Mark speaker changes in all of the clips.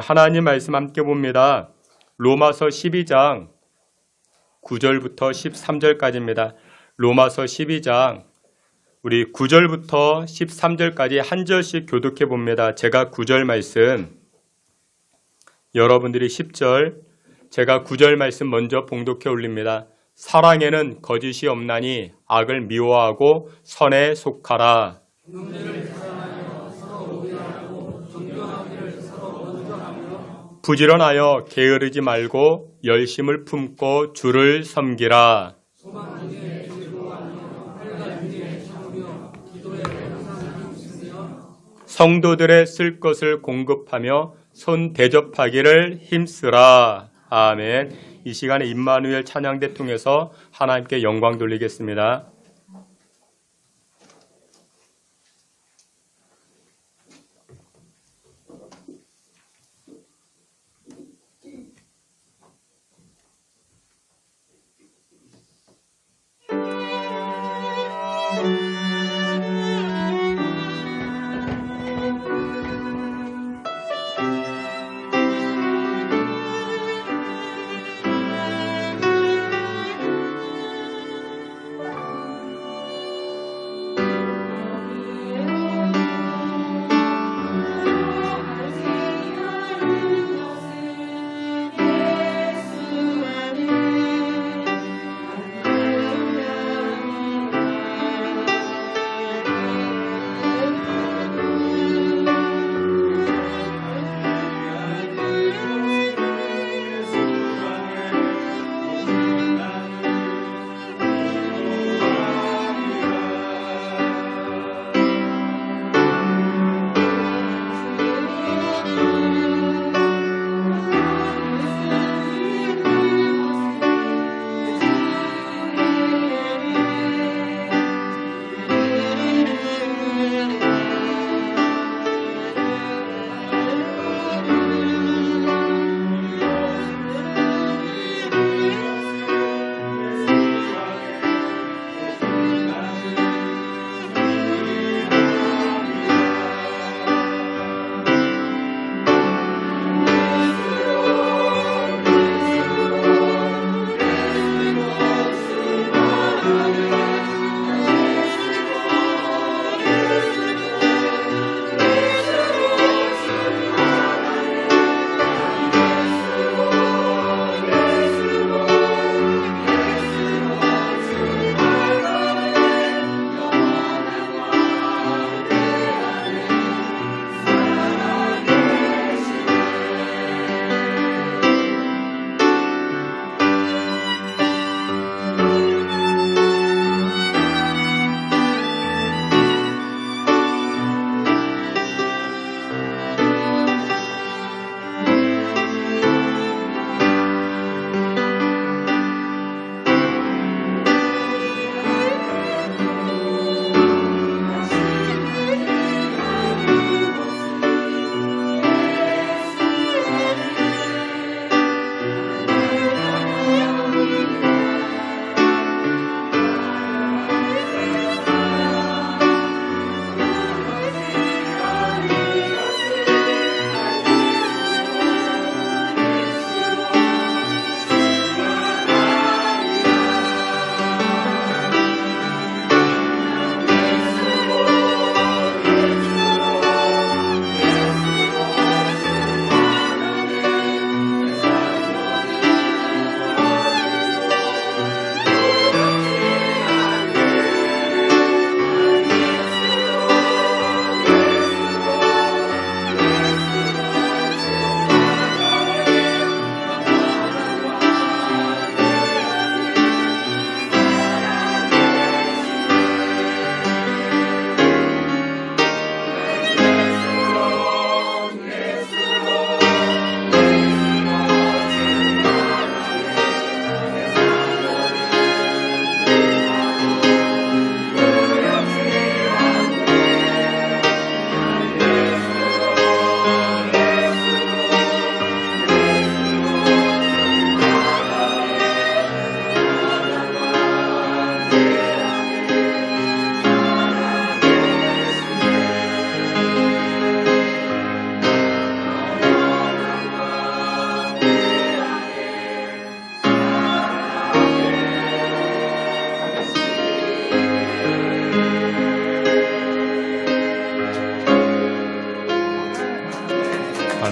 Speaker 1: 하나님 말씀 함께 봅니다. 로마서 12장 9절부터 13절까지입니다. 로마서 12장 우리 9절부터 13절까지 한 절씩 교독해 봅니다. 제가 9절 말씀, 여러분들이 10절, 제가 9절 말씀 먼저 봉독해 올립니다. 사랑에는 거짓이 없나니 악을 미워하고 선에 속하라. 부지런하여 게으르지 말고 열심을 품고 주를 섬기라. 성도들의 쓸 것을 공급하며 손 대접하기를 힘쓰라. 아멘. 이 시간에 임마누엘 찬양대 통해서 하나님께 영광 돌리겠습니다.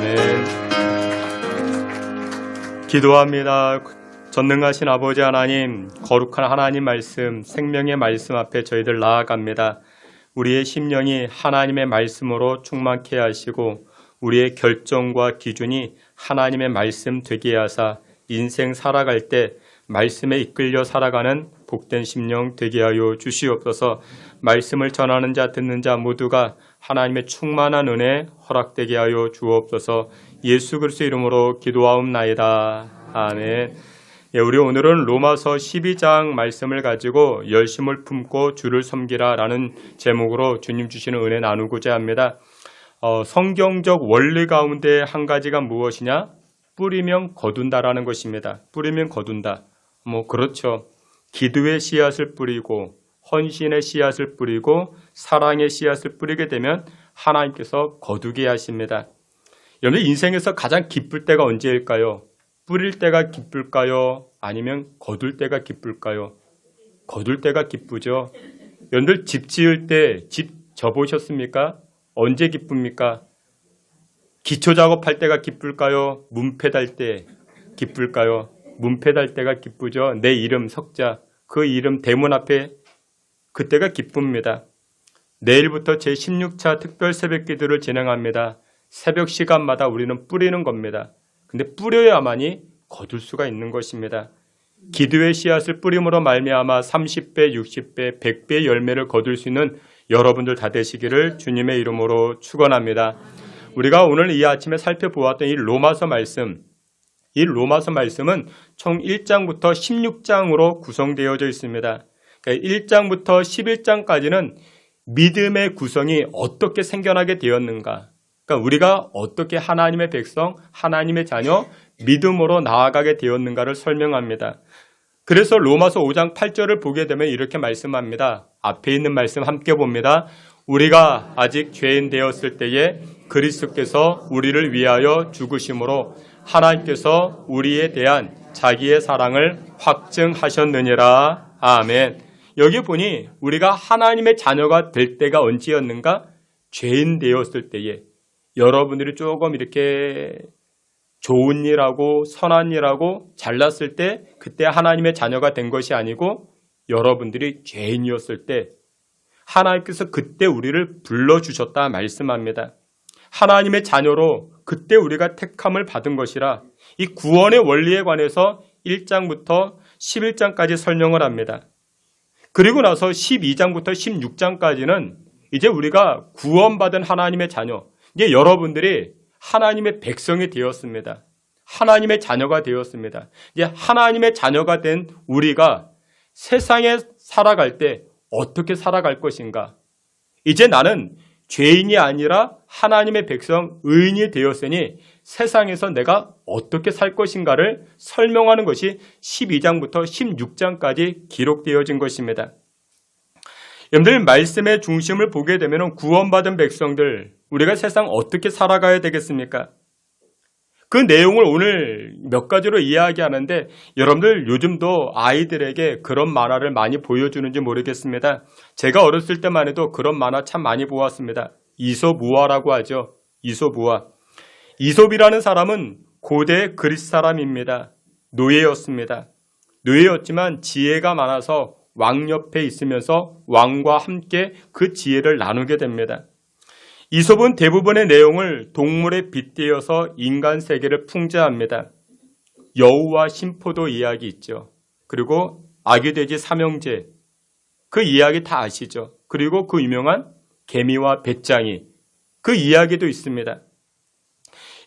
Speaker 1: 아멘. 기도합니다. 전능하신 아버지 하나님, 거룩한 하나님 말씀, 생명의 말씀 앞에 저희들 나아갑니다. 우리의 심령이 하나님의 말씀으로 충만케 하시고 우리의 결정과 기준이 하나님의 말씀 되게 하사 인생 살아갈 때 말씀에 이끌려 살아가는 복된 심령 되게 하여 주시옵소서. 말씀을 전하는 자 듣는 자 모두가 하나님의 충만한 은혜 허락되게 하여 주옵소서. 예수 그리스도 이름으로 기도하옵나이다. 아멘. 우리 오늘은 로마서 12장 말씀을 가지고 열심을 품고 주를 섬기라 라는 제목으로 주님 주시는 은혜 나누고자 합니다. 성경적 원리 가운데 한 가지가 무엇이냐? 뿌리면 거둔다라는 것입니다. 뿌리면 거둔다. 그렇죠. 기도의 씨앗을 뿌리고 헌신의 씨앗을 뿌리고 사랑의 씨앗을 뿌리게 되면 하나님께서 거두게 하십니다. 여러분 인생에서 가장 기쁠 때가 언제일까요? 뿌릴 때가 기쁠까요? 아니면 거둘 때가 기쁠까요? 거둘 때가 기쁘죠. 여러분들 집 지을 때 집 져보셨습니까? 언제 기쁩니까? 기초 작업할 때가 기쁠까요? 문패 달 때 기쁠까요? 문패 달 때가 기쁘죠. 내 이름 석자, 그 이름 대문 앞에 그때가 기쁩니다. 내일부터 제16차 특별 새벽 기도를 진행합니다. 새벽 시간마다 우리는 뿌리는 겁니다. 근데 뿌려야만이 거둘 수가 있는 것입니다. 기도의 씨앗을 뿌림으로 말미암아 30배, 60배, 100배의 열매를 거둘 수 있는 여러분들 다 되시기를 주님의 이름으로 축원합니다. 우리가 오늘 이 아침에 살펴보았던 이 로마서 말씀, 이 로마서 말씀은 총 1장부터 16장으로 구성되어져 있습니다. 그러니까 1장부터 11장까지는 믿음의 구성이 어떻게 생겨나게 되었는가, 그러니까 우리가 어떻게 하나님의 백성, 하나님의 자녀, 믿음으로 나아가게 되었는가를 설명합니다. 그래서 로마서 5장 8절을 보게 되면 이렇게 말씀합니다. 앞에 있는 말씀 함께 봅니다. 우리가 아직 죄인 되었을 때에 그리스도께서 우리를 위하여 죽으심으로 하나님께서 우리에 대한 자기의 사랑을 확증하셨느니라. 아멘. 여기 보니 우리가 하나님의 자녀가 될 때가 언제였는가? 죄인 되었을 때에. 여러분들이 조금 이렇게 좋은 일하고 선한 일하고 잘났을 때 그때 하나님의 자녀가 된 것이 아니고 여러분들이 죄인이었을 때 하나님께서 그때 우리를 불러주셨다 말씀합니다. 하나님의 자녀로 그때 우리가 택함을 받은 것이라 이 구원의 원리에 관해서 1장부터 11장까지 설명을 합니다. 그리고 나서 12장부터 16장까지는 이제 우리가 구원받은 하나님의 자녀, 이제 여러분들이 하나님의 백성이 되었습니다. 하나님의 자녀가 되었습니다. 이제 하나님의 자녀가 된 우리가 세상에 살아갈 때 어떻게 살아갈 것인가? 이제 나는 죄인이 아니라 하나님의 백성, 의인이 되었으니 세상에서 내가 어떻게 살 것인가를 설명하는 것이 12장부터 16장까지 기록되어진 것입니다. 여러분들 말씀의 중심을 보게 되면 구원받은 백성들, 우리가 세상 어떻게 살아가야 되겠습니까? 그 내용을 오늘 몇 가지로 이야기하는데 여러분들 요즘도 아이들에게 그런 만화를 많이 보여주는지 모르겠습니다. 제가 어렸을 때만 해도 그런 만화 참 많이 보았습니다. 이솝우화라고 하죠. 이솝우화. 이솝이라는 사람은 고대 그리스 사람입니다. 노예였습니다. 노예였지만 지혜가 많아서 왕 옆에 있으면서 왕과 함께 그 지혜를 나누게 됩니다. 이솝은 대부분의 내용을 동물에 빗대어서 인간 세계를 풍자합니다. 여우와 심포도 이야기 있죠. 그리고 아기 돼지 삼형제, 그 이야기 다 아시죠. 그리고 그 유명한 개미와 배짱이, 그 이야기도 있습니다.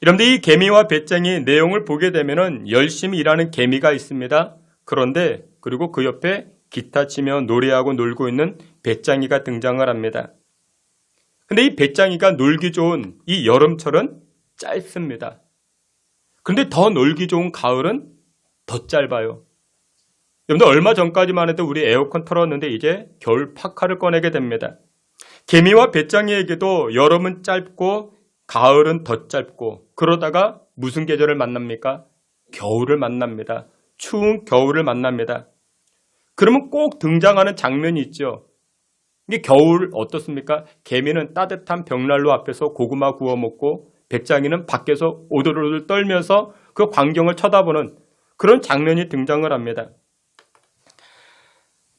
Speaker 1: 여러분들 이 개미와 배짱이 내용을 보게 되면 열심히 일하는 개미가 있습니다. 그런데 그리고 그 옆에 기타 치며 노래하고 놀고 있는 배짱이가 등장을 합니다. 근데 이 배짱이가 놀기 좋은 이 여름철은 짧습니다. 그런데 더 놀기 좋은 가을은 더 짧아요. 여러분들 얼마 전까지만 해도 우리 에어컨 틀었는데 이제 겨울 파카를 꺼내게 됩니다. 개미와 배짱이에게도 여름은 짧고 가을은 더 짧고 그러다가 무슨 계절을 만납니까? 겨울을 만납니다. 추운 겨울을 만납니다. 그러면 꼭 등장하는 장면이 있죠. 이게 겨울 어떻습니까? 개미는 따뜻한 벽난로 앞에서 고구마 구워 먹고 배짱이는 밖에서 오들오들 떨면서 그 광경을 쳐다보는 그런 장면이 등장을 합니다.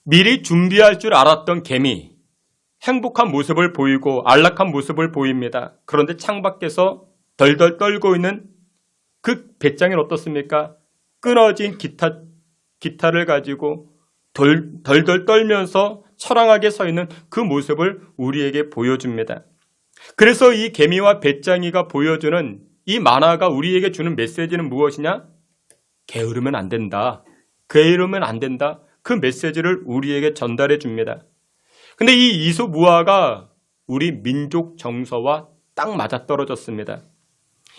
Speaker 1: 미리 준비할 줄 알았던 개미, 행복한 모습을 보이고 안락한 모습을 보입니다. 그런데 창밖에서 덜덜 떨고 있는 그 배짱이는 어떻습니까? 끊어진 기타를 가지고 덜덜 떨면서 처량하게 서 있는 그 모습을 우리에게 보여줍니다. 그래서 이 개미와 배짱이가 보여주는 이 만화가 우리에게 주는 메시지는 무엇이냐? 게으르면 안 된다. 게으르면 안 된다. 그 메시지를 우리에게 전달해 줍니다. 근데 이 이소무화가 우리 민족 정서와 딱 맞아떨어졌습니다.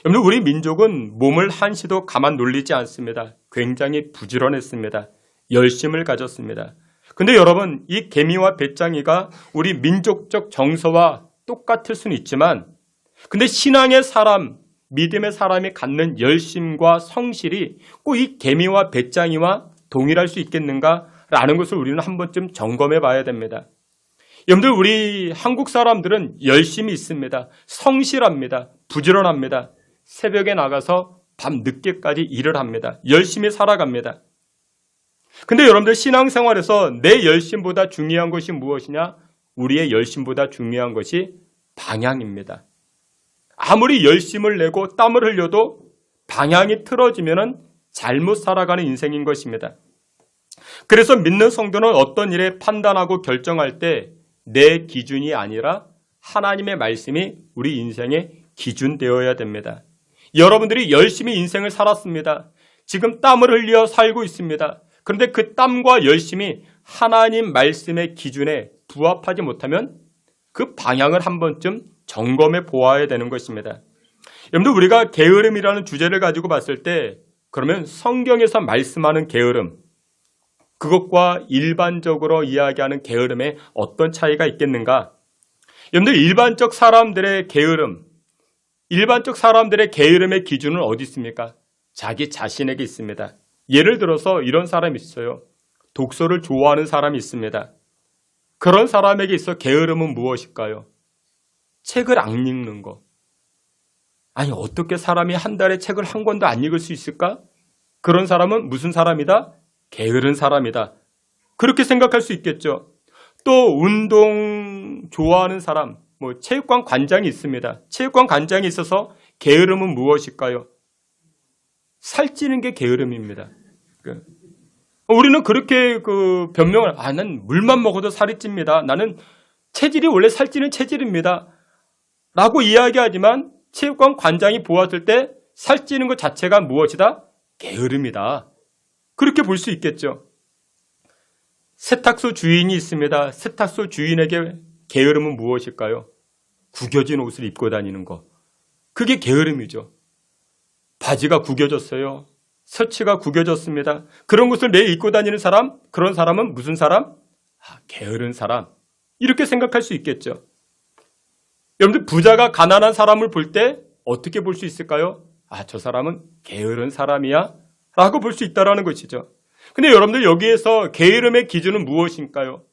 Speaker 1: 여러분, 우리 민족은 몸을 한시도 가만 놀리지 않습니다. 굉장히 부지런했습니다. 열심을 가졌습니다. 근데 여러분, 이 개미와 배짱이가 우리 민족적 정서와 똑같을 수는 있지만, 근데 신앙의 사람, 믿음의 사람이 갖는 열심과 성실이 꼭 이 개미와 배짱이와 동일할 수 있겠는가라는 것을 우리는 한 번쯤 점검해 봐야 됩니다. 여러분들, 우리 한국 사람들은 열심이 있습니다. 성실합니다. 부지런합니다. 새벽에 나가서 밤 늦게까지 일을 합니다. 열심히 살아갑니다. 근데 여러분들, 신앙생활에서 내 열심보다 중요한 것이 무엇이냐? 우리의 열심보다 중요한 것이 방향입니다. 아무리 열심을 내고 땀을 흘려도 방향이 틀어지면 잘못 살아가는 인생인 것입니다. 그래서 믿는 성도는 어떤 일에 판단하고 결정할 때 내 기준이 아니라 하나님의 말씀이 우리 인생의 기준 되어야 됩니다. 여러분들이 열심히 인생을 살았습니다. 지금 땀을 흘려 살고 있습니다. 그런데 그 땀과 열심이 하나님 말씀의 기준에 부합하지 못하면 그 방향을 한 번쯤 점검해 보아야 되는 것입니다. 여러분들, 우리가 게으름이라는 주제를 가지고 봤을 때 그러면 성경에서 말씀하는 게으름, 그것과 일반적으로 이야기하는 게으름에 어떤 차이가 있겠는가? 여러분들, 일반적 사람들의 게으름의 기준은 어디 있습니까? 자기 자신에게 있습니다. 예를 들어서 이런 사람이 있어요. 독서를 좋아하는 사람이 있습니다. 그런 사람에게 있어 게으름은 무엇일까요? 책을 안 읽는 거. 아니, 어떻게 사람이 한 달에 책을 한 권도 안 읽을 수 있을까? 그런 사람은 무슨 사람이다? 게으른 사람이다. 그렇게 생각할 수 있겠죠. 또 운동 좋아하는 사람, 체육관 관장이 있습니다. 체육관 관장이 있어서 게으름은 무엇일까요? 살찌는 게 게으름입니다. 우리는 그렇게 변명을, 난 물만 먹어도 살이 찝니다. 나는 체질이 원래 살찌는 체질입니다. 라고 이야기하지만 체육관 관장이 보았을 때 살찌는 것 자체가 무엇이다? 게으름이다. 그렇게 볼 수 있겠죠. 세탁소 주인이 있습니다. 세탁소 주인에게 게으름은 무엇일까요? 구겨진 옷을 입고 다니는 거. 그게 게으름이죠. 바지가 구겨졌어요. 셔츠가 구겨졌습니다. 그런 것을 매일 입고 다니는 사람, 그런 사람은 무슨 사람? 게으른 사람. 이렇게 생각할 수 있겠죠. 여러분들, 부자가 가난한 사람을 볼 때 어떻게 볼 수 있을까요? 저 사람은 게으른 사람이야? 라고 볼 수 있다는 것이죠. 근데 여러분들, 여기에서 게으름의 기준은 무엇일까요?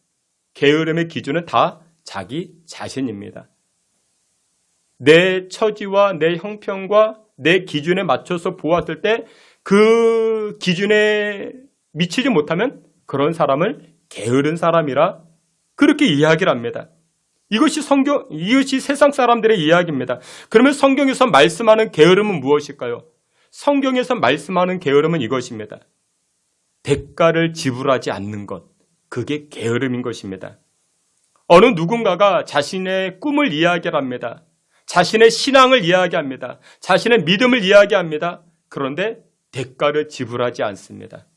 Speaker 1: 게으름의 기준은 다 자기 자신입니다. 내 처지와 내 형편과 내 기준에 맞춰서 보았을 때 그 기준에 미치지 못하면 그런 사람을 게으른 사람이라 그렇게 이야기를 합니다. 이것이 세상 사람들의 이야기입니다. 그러면 성경에서 말씀하는 게으름은 무엇일까요? 성경에서 말씀하는 게으름은 이것입니다. 대가를 지불하지 않는 것, 그게 게으름인 것입니다. 어느 누군가가 자신의 꿈을 이야기를 합니다. 자신의 신앙을 이야기합니다. 자신의 믿음을 이야기합니다. 그런데 대가를 지불하지 않습니다.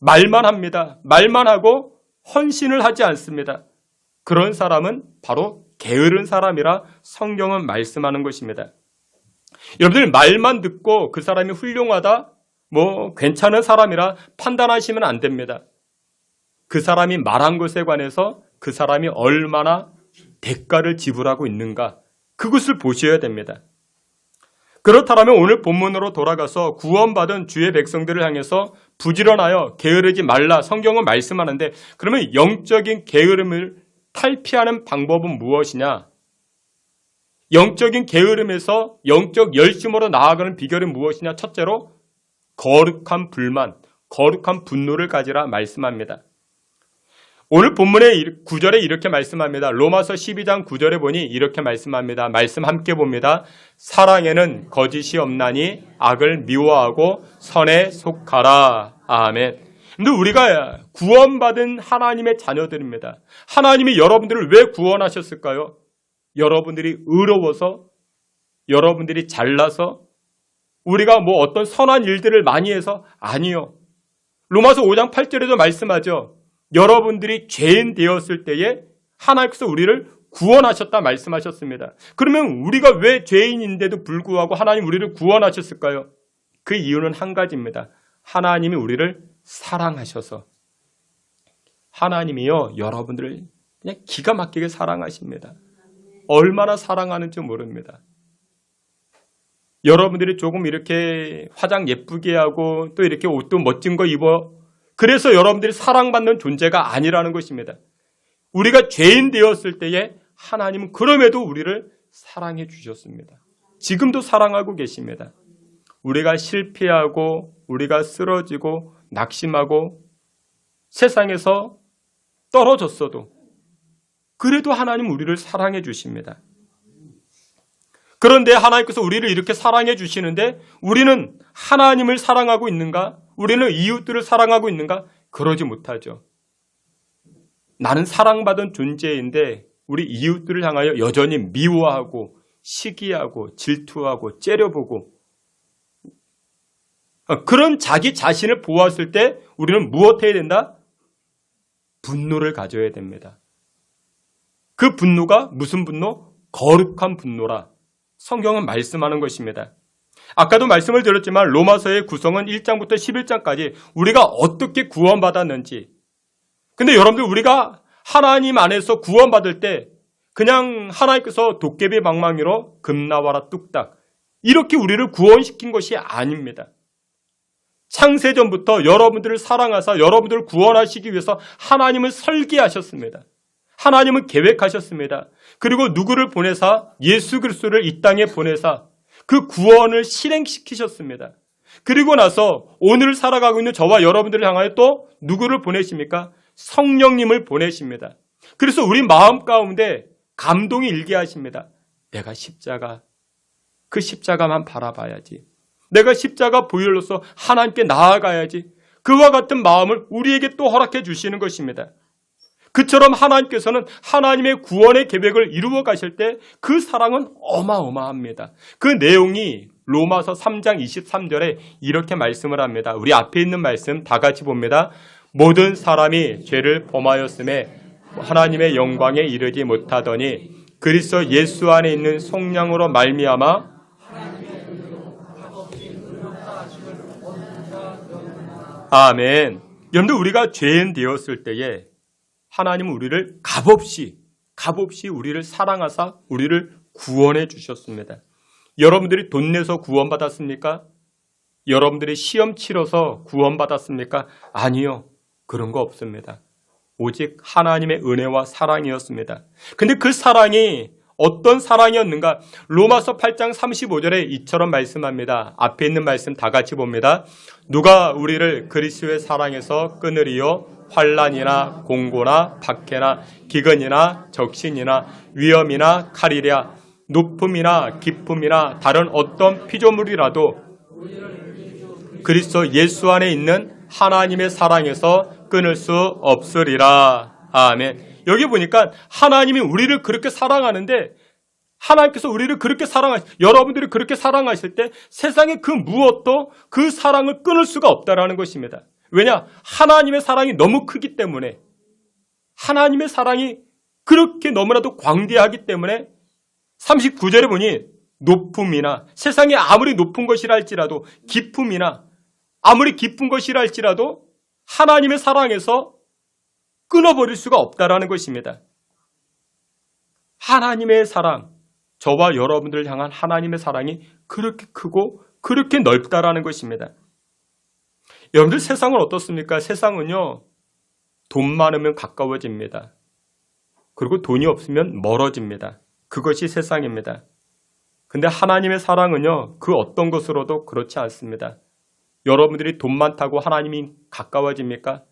Speaker 1: 말만 합니다. 말만 하고 헌신을 하지 않습니다. 그런 사람은 바로 게으른 사람이라 성경은 말씀하는 것입니다. 여러분들, 말만 듣고 그 사람이 훌륭하다, 괜찮은 사람이라 판단하시면 안 됩니다. 그 사람이 말한 것에 관해서 그 사람이 얼마나 대가를 지불하고 있는가, 그것을 보셔야 됩니다. 그렇다면 오늘 본문으로 돌아가서 구원받은 주의 백성들을 향해서 부지런하여 게으르지 말라 성경은 말씀하는데, 그러면 영적인 게으름을 탈피하는 방법은 무엇이냐? 영적인 게으름에서 영적 열심으로 나아가는 비결은 무엇이냐? 첫째로 거룩한 불만, 거룩한 분노를 가지라 말씀합니다. 오늘 본문의 9절에 이렇게 말씀합니다. 로마서 12장 9절에 보니 이렇게 말씀합니다. 말씀 함께 봅니다. 사랑에는 거짓이 없나니 악을 미워하고 선에 속하라. 아멘. 근데 우리가 구원받은 하나님의 자녀들입니다. 하나님이 여러분들을 왜 구원하셨을까요? 여러분들이 의로워서, 여러분들이 잘나서, 우리가 뭐 어떤 선한 일들을 많이 해서? 아니요. 로마서 5장 8절에도 말씀하죠. 여러분들이 죄인 되었을 때에 하나님께서 우리를 구원하셨다 말씀하셨습니다. 그러면 우리가 왜 죄인인데도 불구하고 하나님 우리를 구원하셨을까요? 그 이유는 한 가지입니다. 하나님이 우리를 사랑하셔서. 하나님이요, 여러분들을 그냥 기가 막히게 사랑하십니다. 얼마나 사랑하는지 모릅니다. 여러분들이 조금 이렇게 화장 예쁘게 하고 또 이렇게 옷도 멋진 거 입어. 그래서 여러분들이 사랑받는 존재가 아니라는 것입니다. 우리가 죄인 되었을 때에 하나님은 그럼에도 우리를 사랑해 주셨습니다. 지금도 사랑하고 계십니다. 우리가 실패하고 우리가 쓰러지고 낙심하고 세상에서 떨어졌어도 그래도 하나님 우리를 사랑해 주십니다. 그런데 하나님께서 우리를 이렇게 사랑해 주시는데 우리는 하나님을 사랑하고 있는가? 우리는 이웃들을 사랑하고 있는가? 그러지 못하죠. 나는 사랑받은 존재인데 우리 이웃들을 향하여 여전히 미워하고 시기하고 질투하고 째려보고 그런 자기 자신을 보았을 때 우리는 무엇 해야 된다? 분노를 가져야 됩니다. 그 분노가 무슨 분노? 거룩한 분노라. 성경은 말씀하는 것입니다. 아까도 말씀을 드렸지만 로마서의 구성은 1장부터 11장까지 우리가 어떻게 구원받았는지. 근데 여러분들 우리가 하나님 안에서 구원받을 때 그냥 하나님께서 도깨비 방망이로 금나와라 뚝딱 이렇게 우리를 구원시킨 것이 아닙니다. 창세전부터 여러분들을 사랑하사 여러분들을 구원하시기 위해서 하나님은 설계하셨습니다. 하나님은 계획하셨습니다. 그리고 누구를 보내사 예수 그리스도를 이 땅에 보내사 그 구원을 실행시키셨습니다. 그리고 나서 오늘 살아가고 있는 저와 여러분들을 향하여 또 누구를 보내십니까? 성령님을 보내십니다. 그래서 우리 마음 가운데 감동이 일게 하십니다. 내가 십자가, 그 십자가만 바라봐야지. 내가 십자가 보혈로서 하나님께 나아가야지. 그와 같은 마음을 우리에게 또 허락해 주시는 것입니다. 그처럼 하나님께서는 하나님의 구원의 계획을 이루어 가실 때 그 사랑은 어마어마합니다. 그 내용이 로마서 3장 23절에 이렇게 말씀을 합니다. 우리 앞에 있는 말씀 다 같이 봅니다. 모든 사람이 죄를 범하였음에 하나님의 영광에 이르지 못하더니 그리스도 예수 안에 있는 속량으로 말미암아 아멘. 여러분들 우리가 죄인 되었을 때에 하나님은 우리를 값없이 우리를 사랑하사 우리를 구원해 주셨습니다. 여러분들이 돈 내서 구원받았습니까? 여러분들이 시험 치러서 구원받았습니까? 아니요. 그런 거 없습니다. 오직 하나님의 은혜와 사랑이었습니다. 근데 그 사랑이 어떤 사랑이었는가? 로마서 8장 35절에 이처럼 말씀합니다. 앞에 있는 말씀 다 같이 봅니다. 누가 우리를 그리스도의 사랑에서 끊으리요? 환난이나 공고나 박해나 기근이나 적신이나 위험이나 칼이랴 높음이나 기쁨이나 다른 어떤 피조물이라도 그리스도 예수 안에 있는 하나님의 사랑에서 끊을 수 없으리라. 아멘. 여기 보니까 하나님이 우리를 그렇게 사랑하는데 하나님께서 우리를 그렇게 여러분들이 그렇게 사랑하실 때 세상에 그 무엇도 그 사랑을 끊을 수가 없다라는 것입니다. 왜냐? 하나님의 사랑이 너무 크기 때문에 하나님의 사랑이 그렇게 너무나도 광대하기 때문에 39절에 보니 높음이나 세상에 아무리 높은 것이라 할지라도 기쁨이나 아무리 깊은 것이라 할지라도 하나님의 사랑에서 끊어버릴 수가 없다라는 것입니다. 하나님의 사랑, 저와 여러분들을 향한 하나님의 사랑이 그렇게 크고 그렇게 넓다라는 것입니다. 여러분들 세상은 어떻습니까? 세상은요, 돈 많으면 가까워집니다. 그리고 돈이 없으면 멀어집니다. 그것이 세상입니다. 근데 하나님의 사랑은요, 그 어떤 것으로도 그렇지 않습니다. 여러분들이 돈 많다고 하나님이 가까워집니까?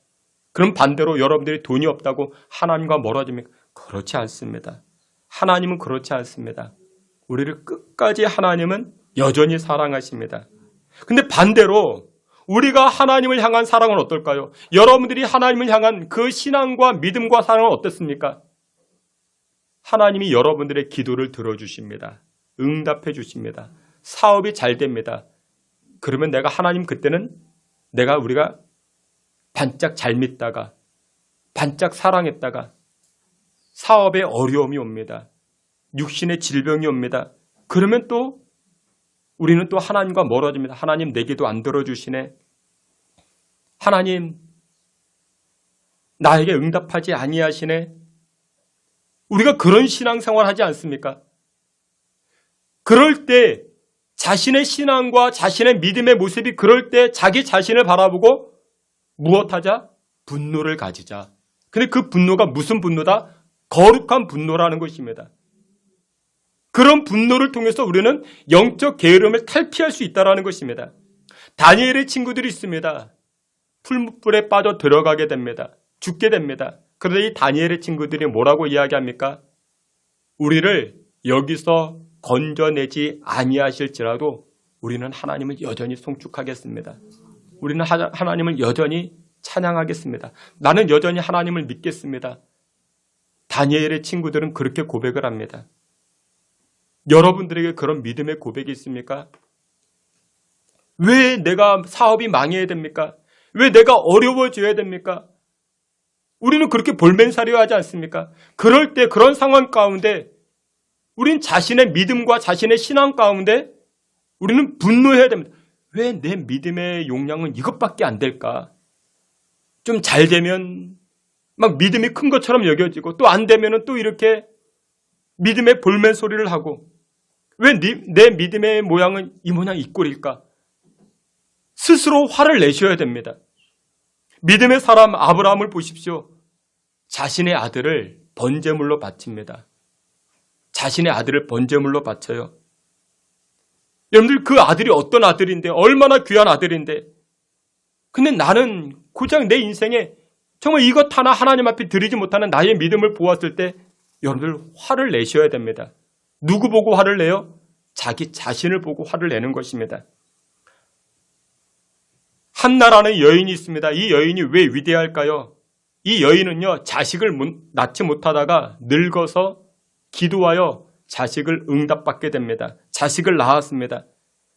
Speaker 1: 그럼 반대로 여러분들이 돈이 없다고 하나님과 멀어집니까? 그렇지 않습니다. 하나님은 그렇지 않습니다. 우리를 끝까지 하나님은 여전히 사랑하십니다. 근데 반대로 우리가 하나님을 향한 사랑은 어떨까요? 여러분들이 하나님을 향한 그 신앙과 믿음과 사랑은 어떻습니까? 하나님이 여러분들의 기도를 들어주십니다. 응답해 주십니다. 사업이 잘 됩니다. 그러면 내가 하나님 그때는 우리가 반짝 잘 믿다가 반짝 사랑했다가 사업에 어려움이 옵니다. 육신의 질병이 옵니다. 그러면 또 우리는 또 하나님과 멀어집니다. 하나님 내 기도 안 들어주시네. 하나님 나에게 응답하지 아니하시네. 우리가 그런 신앙생활 하지 않습니까? 그럴 때 자신의 신앙과 자신의 믿음의 모습이 그럴 때 자기 자신을 바라보고 무엇하자? 분노를 가지자. 근데 그 분노가 무슨 분노다? 거룩한 분노라는 것입니다. 그런 분노를 통해서 우리는 영적 게으름을 탈피할 수 있다는 것입니다. 다니엘의 친구들이 있습니다. 풀무불에 빠져 들어가게 됩니다. 죽게 됩니다. 그런데 이 다니엘의 친구들이 뭐라고 이야기합니까? 우리를 여기서 건져내지 아니하실지라도 우리는 하나님을 여전히 송축하겠습니다. 우리는 하나님을 여전히 찬양하겠습니다. 나는 여전히 하나님을 믿겠습니다. 다니엘의 친구들은 그렇게 고백을 합니다. 여러분들에게 그런 믿음의 고백이 있습니까? 왜 내가 사업이 망해야 됩니까? 왜 내가 어려워져야 됩니까? 우리는 그렇게 볼멘사려 하지 않습니까? 그럴 때 그런 상황 가운데 우린 자신의 믿음과 자신의 신앙 가운데 우리는 분노해야 됩니다. 왜 내 믿음의 용량은 이것밖에 안 될까? 좀 잘 되면 막 믿음이 큰 것처럼 여겨지고 또 안 되면 또 이렇게 믿음의 볼멘 소리를 하고 왜 내 믿음의 모양은 이 모양 이 꼴일까? 스스로 화를 내셔야 됩니다. 믿음의 사람 아브라함을 보십시오. 자신의 아들을 번제물로 바칩니다. 자신의 아들을 번제물로 바쳐요. 여러분들 그 아들이 어떤 아들인데 얼마나 귀한 아들인데 근데 나는 고작 내 인생에 정말 이것 하나 하나님 앞에 드리지 못하는 나의 믿음을 보았을 때 여러분들 화를 내셔야 됩니다. 누구 보고 화를 내요? 자기 자신을 보고 화를 내는 것입니다. 한나라는 여인이 있습니다. 이 여인이 왜 위대할까요? 이 여인은요, 자식을 낳지 못하다가 늙어서 기도하여 자식을 응답받게 됩니다. 자식을 낳았습니다.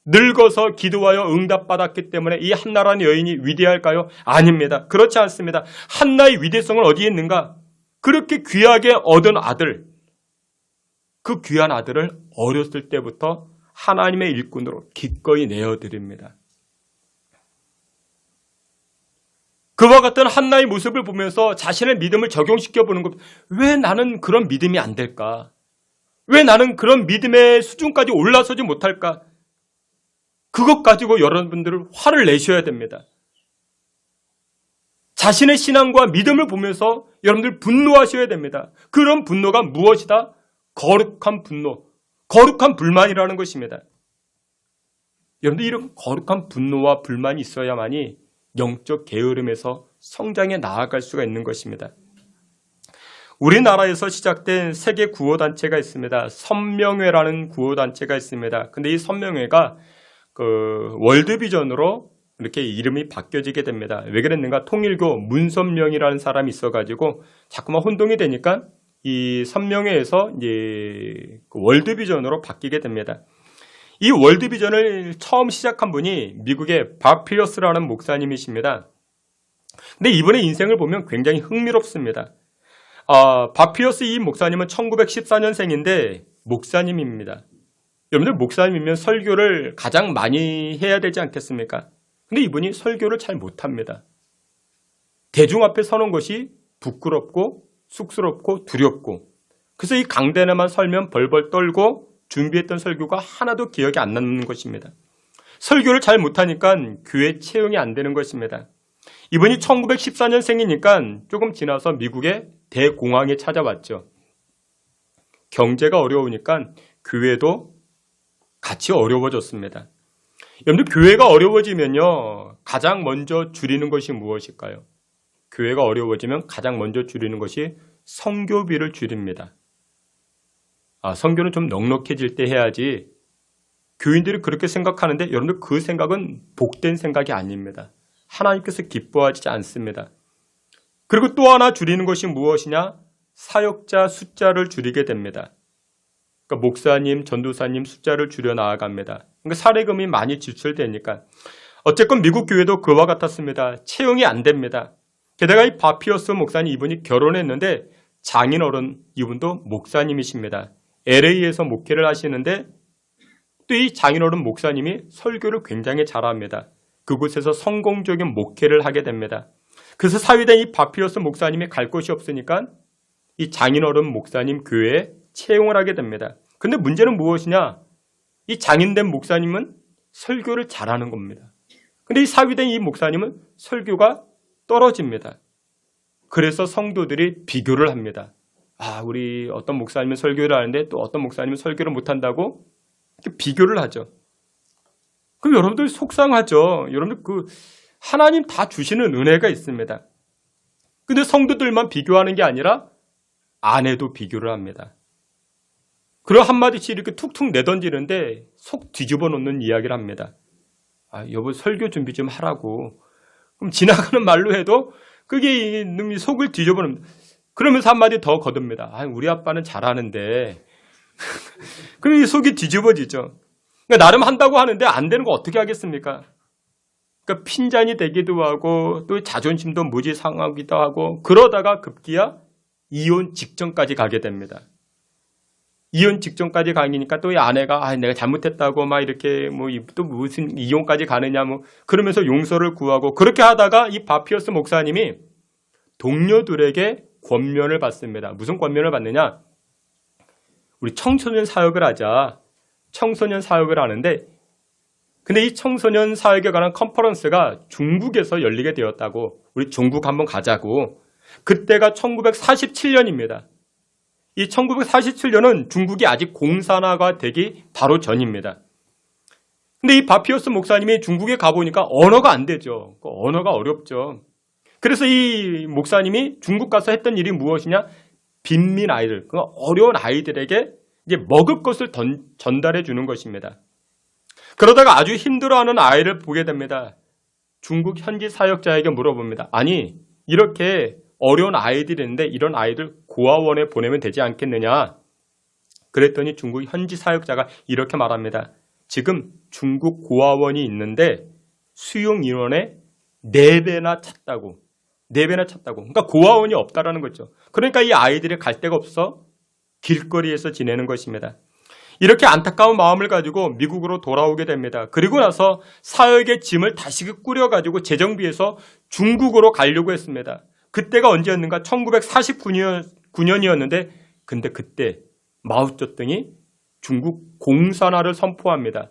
Speaker 1: 늙어서 기도하여 응답받았기 때문에 이 한나라는 여인이 위대할까요? 아닙니다. 그렇지 않습니다. 한나의 위대성은 어디에 있는가? 그렇게 귀하게 얻은 아들, 그 귀한 아들을 어렸을 때부터 하나님의 일꾼으로 기꺼이 내어드립니다. 그와 같은 한나의 모습을 보면서 자신의 믿음을 적용시켜보는 것, 왜 나는 그런 믿음이 안 될까? 왜 나는 그런 믿음의 수준까지 올라서지 못할까? 그것 가지고 여러분들은 화를 내셔야 됩니다. 자신의 신앙과 믿음을 보면서 여러분들 분노하셔야 됩니다. 그런 분노가 무엇이다? 거룩한 분노, 거룩한 불만이라는 것입니다. 여러분들 이런 거룩한 분노와 불만이 있어야만이 영적 게으름에서 성장에 나아갈 수가 있는 것입니다. 우리나라에서 시작된 세계 구호단체가 있습니다. 선명회라는 구호단체가 있습니다. 근데 이 선명회가 월드비전으로 이렇게 이름이 바뀌어지게 됩니다. 왜 그랬는가? 통일교 문선명이라는 사람이 있어가지고 자꾸만 혼동이 되니까 이 선명회에서 이제 월드비전으로 바뀌게 됩니다. 이 월드비전을 처음 시작한 분이 미국의 바피러스라는 목사님이십니다. 근데 이분의 인생을 보면 굉장히 흥미롭습니다. 바피러스 이 목사님은 1914년생인데 목사님입니다. 여러분들 목사님이면 설교를 가장 많이 해야 되지 않겠습니까? 근데 이분이 설교를 잘 못합니다. 대중 앞에 서는 것이 부끄럽고 쑥스럽고 두렵고 그래서 이 강단에만 설면 벌벌 떨고 준비했던 설교가 하나도 기억이 안 남는 것입니다. 설교를 잘 못하니까 교회 채용이 안 되는 것입니다. 이분이 1914년생이니까 조금 지나서 미국의 대공황에 찾아왔죠. 경제가 어려우니까 교회도 같이 어려워졌습니다. 여러분들 교회가 어려워지면요. 가장 먼저 줄이는 것이 무엇일까요? 교회가 어려워지면 가장 먼저 줄이는 것이 선교비를 줄입니다. 선교는 좀 넉넉해질 때 해야지. 교인들이 그렇게 생각하는데 여러분들 그 생각은 복된 생각이 아닙니다. 하나님께서 기뻐하지 않습니다. 그리고 또 하나 줄이는 것이 무엇이냐? 사역자 숫자를 줄이게 됩니다. 그러니까 목사님, 전도사님 숫자를 줄여 나아갑니다. 그러니까 사례금이 많이 지출되니까. 어쨌건 미국 교회도 그와 같았습니다. 채용이 안 됩니다. 게다가 이 바피어스 목사님 이분이 결혼했는데 장인어른 이분도 목사님이십니다. LA에서 목회를 하시는데 또 이 장인어른 목사님이 설교를 굉장히 잘합니다. 그곳에서 성공적인 목회를 하게 됩니다. 그래서 사위된 이 바피어스 목사님이 갈 곳이 없으니까 이 장인어른 목사님 교회에 채용을 하게 됩니다. 근데 문제는 무엇이냐? 이 장인된 목사님은 설교를 잘하는 겁니다. 근데 이 사위된 이 목사님은 설교가 떨어집니다. 그래서 성도들이 비교를 합니다. 우리 어떤 목사님은 설교를 하는데 또 어떤 목사님은 설교를 못한다고 이렇게 비교를 하죠. 그럼 여러분들 속상하죠. 여러분들 하나님 다 주시는 은혜가 있습니다. 근데 성도들만 비교하는 게 아니라 아내도 비교를 합니다. 그리고 한마디씩 이렇게 툭툭 내던지는데 속 뒤집어 놓는 이야기를 합니다. 여보 설교 준비 좀 하라고. 그럼 지나가는 말로 해도 그게 이놈이 속을 뒤집어 놓습니다. 그러면서 한마디 더 거듭니다. 우리 아빠는 잘하는데. 그럼 이 속이 뒤집어지죠. 그러니까 나름 한다고 하는데 안 되는 거 어떻게 하겠습니까? 그러니까 핀잔이 되기도 하고 또 자존심도 무지 상하기도 하고 그러다가 급기야 이혼 직전까지 가게 됩니다. 이혼 직전까지 가니까 또 이 아내가 내가 잘못했다고 막 이렇게 또 무슨 이혼까지 가느냐 그러면서 용서를 구하고 그렇게 하다가 이 바피어스 목사님이 동료들에게 권면을 받습니다. 무슨 권면을 받느냐? 우리 청소년 사역을 하자. 청소년 사역을 하는데 근데 이 청소년 사역에 관한 컨퍼런스가 중국에서 열리게 되었다고. 우리 중국 한번 가자고. 그때가 1947년입니다. 이 1947년은 중국이 아직 공산화가 되기 바로 전입니다. 근데 이 바피어스 목사님이 중국에 가보니까 언어가 안 되죠. 언어가 어렵죠. 그래서 이 목사님이 중국 가서 했던 일이 무엇이냐? 빈민 아이들, 어려운 아이들에게 이제 먹을 것을 전달해 주는 것입니다. 그러다가 아주 힘들어하는 아이를 보게 됩니다. 중국 현지 사역자에게 물어봅니다. 아니, 이렇게 어려운 아이들이 있는데 이런 아이들 고아원에 보내면 되지 않겠느냐? 그랬더니 중국 현지 사역자가 이렇게 말합니다. 지금 중국 고아원이 있는데 수용 인원의 4배나 찼다고. 4배나 찼다고. 그러니까 고아원이 없다라는 거죠. 그러니까 이 아이들이 갈 데가 없어 길거리에서 지내는 것입니다. 이렇게 안타까운 마음을 가지고 미국으로 돌아오게 됩니다. 그리고 나서 사역의 짐을 다시 꾸려가지고 재정비해서 중국으로 가려고 했습니다. 그때가 언제였는가? 1949년이었는데 근데 그때 마오쩌둥이 중국 공산화를 선포합니다.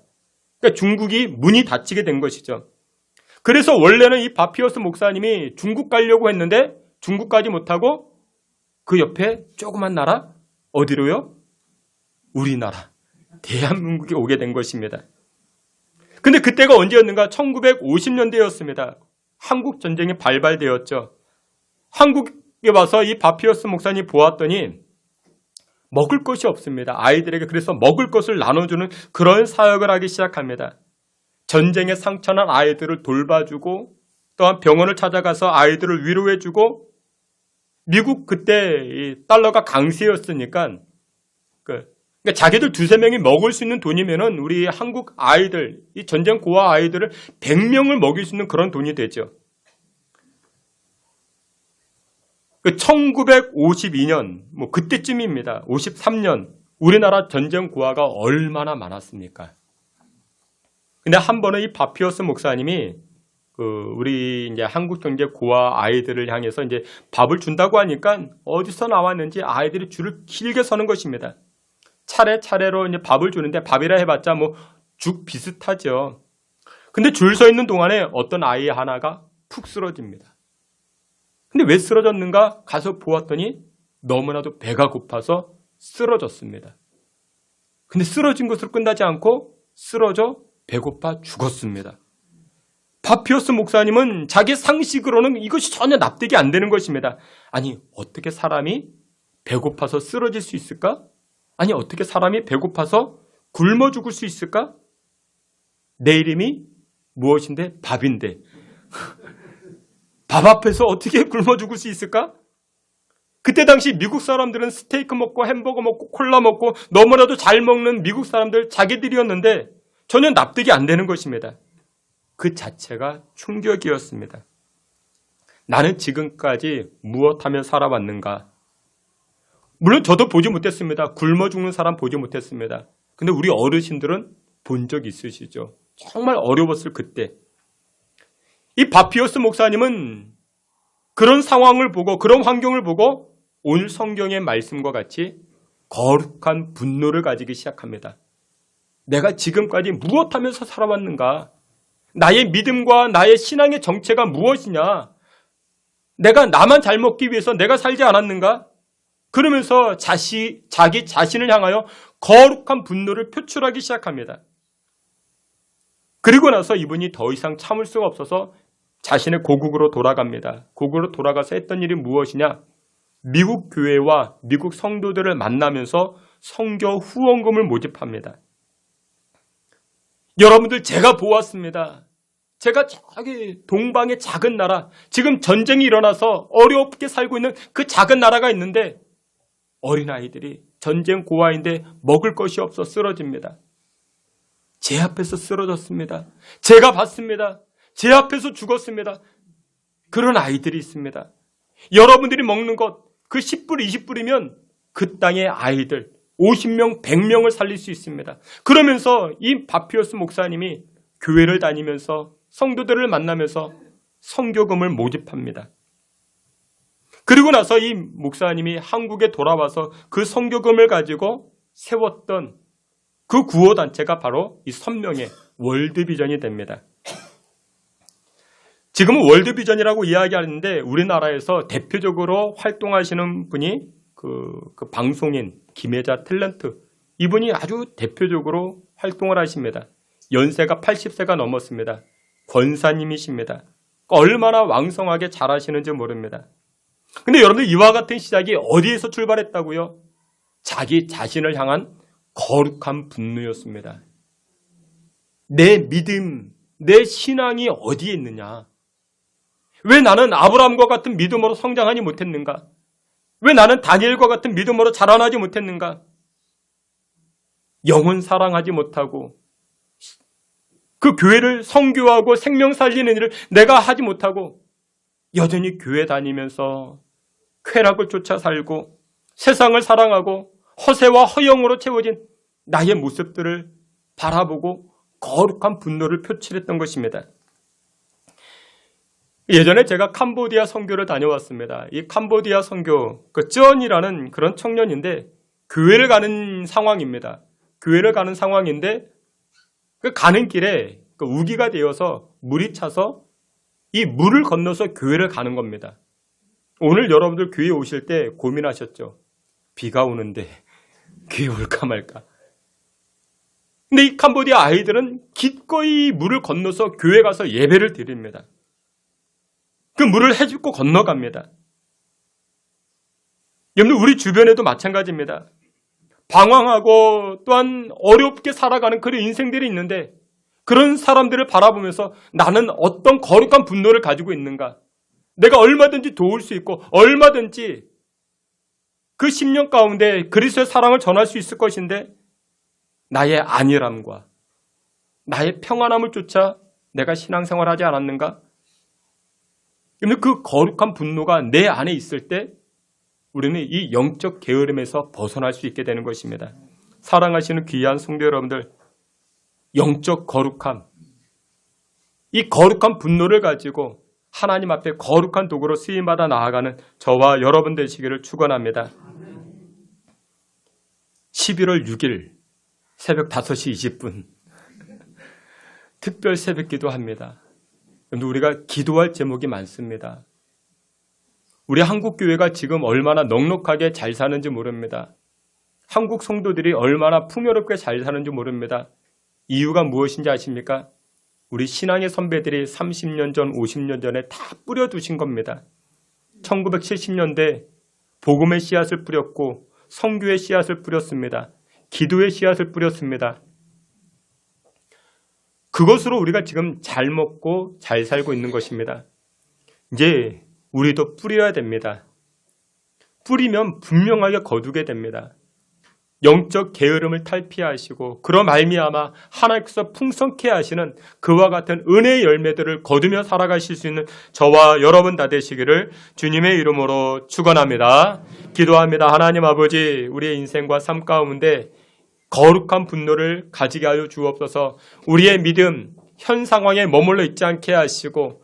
Speaker 1: 그러니까 중국이 문이 닫히게 된 것이죠. 그래서 원래는 이 바피어스 목사님이 중국 가려고 했는데 중국 가지 못하고 그 옆에 조그만 나라 어디로요? 우리나라 대한민국에 오게 된 것입니다. 근데 그때가 언제였는가? 1950년대였습니다. 한국 전쟁이 발발되었죠. 한국에 와서 이 바피어스 목사님이 보았더니 먹을 것이 없습니다. 아이들에게 그래서 먹을 것을 나눠주는 그런 사역을 하기 시작합니다. 전쟁에 상처난 아이들을 돌봐주고 또한 병원을 찾아가서 아이들을 위로해주고 미국 그때 달러가 강세였으니까 그러니까 자기들 2-3명이 먹을 수 있는 돈이면은 우리 한국 아이들, 이 전쟁 고아 아이들을 100명을 먹일 수 있는 그런 돈이 되죠. 1952년, 그때쯤입니다. 53년, 우리나라 전쟁 고아가 얼마나 많았습니까? 근데 한 번은 이 바피어스 목사님이 우리 이제 한국 경제 고아 아이들을 향해서 이제 밥을 준다고 하니까 어디서 나왔는지 아이들이 줄을 길게 서는 것입니다. 차례차례로 이제 밥을 주는데 밥이라 해봤자 죽 비슷하죠. 근데 줄 서 있는 동안에 어떤 아이 하나가 푹 쓰러집니다. 근데 왜 쓰러졌는가? 가서 보았더니 너무나도 배가 고파서 쓰러졌습니다. 근데 쓰러진 것으로 끝나지 않고 쓰러져 배고파 죽었습니다. 바피어스 목사님은 자기 상식으로는 이것이 전혀 납득이 안 되는 것입니다. 아니, 어떻게 사람이 배고파서 쓰러질 수 있을까? 아니, 어떻게 사람이 배고파서 굶어 죽을 수 있을까? 내 이름이 무엇인데? 밥인데. 밥 앞에서 어떻게 굶어 죽을 수 있을까? 그때 당시 미국 사람들은 스테이크 먹고 햄버거 먹고 콜라 먹고 너무나도 잘 먹는 미국 사람들 자기들이었는데 전혀 납득이 안 되는 것입니다. 그 자체가 충격이었습니다. 나는 지금까지 무엇하며 살아왔는가? 물론 저도 보지 못했습니다. 굶어 죽는 사람 보지 못했습니다. 근데 우리 어르신들은 본 적 있으시죠? 정말 어려웠을 그때. 이 바피어스 목사님은 그런 상황을 보고 그런 환경을 보고 오늘 성경의 말씀과 같이 거룩한 분노를 가지기 시작합니다. 내가 지금까지 무엇하면서 살아왔는가? 나의 믿음과 나의 신앙의 정체가 무엇이냐? 내가 나만 잘 먹기 위해서 내가 살지 않았는가? 그러면서 자기 자신을 향하여 거룩한 분노를 표출하기 시작합니다. 그리고 나서 이분이 더 이상 참을 수가 없어서 자신의 고국으로 돌아갑니다. 고국으로 돌아가서 했던 일이 무엇이냐? 미국 교회와 미국 성도들을 만나면서 선교 후원금을 모집합니다. 여러분들, 제가 보았습니다. 제가 저기 동방의 작은 나라, 지금 전쟁이 일어나서 어렵게 살고 있는 그 작은 나라가 있는데 어린아이들이 전쟁 고아인데 먹을 것이 없어 쓰러집니다. 제 앞에서 쓰러졌습니다. 제가 봤습니다. 제 앞에서 죽었습니다. 그런 아이들이 있습니다. 여러분들이 먹는 것, 그 10불, 20불이면 그 땅의 아이들 50명, 100명을 살릴 수 있습니다. 그러면서 이 바피어스 목사님이 교회를 다니면서 성도들을 만나면서 선교금을 모집합니다. 그리고 나서 이 목사님이 한국에 돌아와서 그 선교금을 가지고 세웠던 그 구호단체가 바로 이 선명의 월드비전이 됩니다. 지금은 월드비전이라고 이야기하는데 우리나라에서 대표적으로 활동하시는 분이 그 방송인 김혜자 탤런트, 이분이 아주 대표적으로 활동을 하십니다. 연세가 80세가 넘었습니다. 권사님이십니다. 얼마나 왕성하게 잘하시는지 모릅니다. 근데 여러분들, 이와 같은 시작이 어디에서 출발했다고요? 자기 자신을 향한 거룩한 분노였습니다. 내 믿음, 내 신앙이 어디에 있느냐? 왜 나는 아브라함과 같은 믿음으로 성장하지 못했는가? 왜 나는 다니엘과 같은 믿음으로 자라나지 못했는가? 영혼 사랑하지 못하고 그 교회를 선교하고 생명 살리는 일을 내가 하지 못하고 여전히 교회 다니면서 쾌락을 쫓아 살고 세상을 사랑하고 허세와 허영으로 채워진 나의 모습들을 바라보고 거룩한 분노를 표출했던 것입니다. 예전에 제가 캄보디아 선교를 다녀왔습니다. 이 캄보디아 선교, 그 쩌언이라는 그런 청년인데 교회를 가는 상황입니다. 교회를 가는 상황인데 그 가는 길에 그 우기가 되어서 물이 차서 이 물을 건너서 교회를 가는 겁니다. 오늘 여러분들 교회 오실 때 고민하셨죠? 비가 오는데 교회 올까 말까. 근데 이 캄보디아 아이들은 기꺼이 물을 건너서 교회 가서 예배를 드립니다. 그 물을 헤집고 건너갑니다. 여러분, 우리 주변에도 마찬가지입니다. 방황하고 또한 어렵게 살아가는 그런 인생들이 있는데 그런 사람들을 바라보면서 나는 어떤 거룩한 분노를 가지고 있는가? 내가 얼마든지 도울 수 있고 얼마든지 그 10년 가운데 그리스도의 사랑을 전할 수 있을 것인데 나의 안일함과 나의 평안함을 쫓아 내가 신앙생활을 하지 않았는가? 그런데 그 거룩한 분노가 내 안에 있을 때 우리는 이 영적 게으름에서 벗어날 수 있게 되는 것입니다. 사랑하시는 귀한 성도 여러분들, 영적 거룩함, 이 거룩한 분노를 가지고 하나님 앞에 거룩한 도구로 쓰임받아 나아가는 저와 여러분 되시기를 축원합니다. 11월 6일 새벽 5시 20분 특별 새벽 기도합니다. 우리가 기도할 제목이 많습니다. 우리 한국 교회가 지금 얼마나 넉넉하게 잘 사는지 모릅니다. 한국 성도들이 얼마나 풍요롭게 잘 사는지 모릅니다. 이유가 무엇인지 아십니까? 우리 신앙의 선배들이 30년 전, 50년 전에 다 뿌려두신 겁니다. 1970년대 복음의 씨앗을 뿌렸고 선교의 씨앗을 뿌렸습니다. 기도의 씨앗을 뿌렸습니다. 그것으로 우리가 지금 잘 먹고 잘 살고 있는 것입니다. 이제 우리도 뿌려야 됩니다. 뿌리면 분명하게 거두게 됩니다. 영적 게으름을 탈피하시고 그로 말미암아 하나님께서 풍성케 하시는 그와 같은 은혜의 열매들을 거두며 살아가실 수 있는 저와 여러분 다 되시기를 주님의 이름으로 축원합니다. 기도합니다. 하나님 아버지, 우리의 인생과 삶 가운데 거룩한 분노를 가지게 하여 주옵소서. 우리의 믿음 현 상황에 머물러 있지 않게 하시고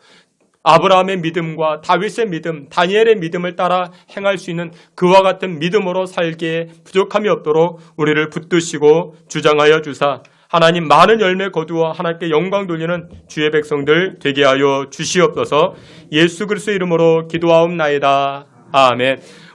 Speaker 1: 아브라함의 믿음과 다윗의 믿음, 다니엘의 믿음을 따라 행할 수 있는 그와 같은 믿음으로 살기에 부족함이 없도록 우리를 붙드시고 주장하여 주사 하나님 많은 열매 거두어 하나님께 영광 돌리는 주의 백성들 되게 하여 주시옵소서. 예수 그리스도의 이름으로 기도하옵나이다. 아멘.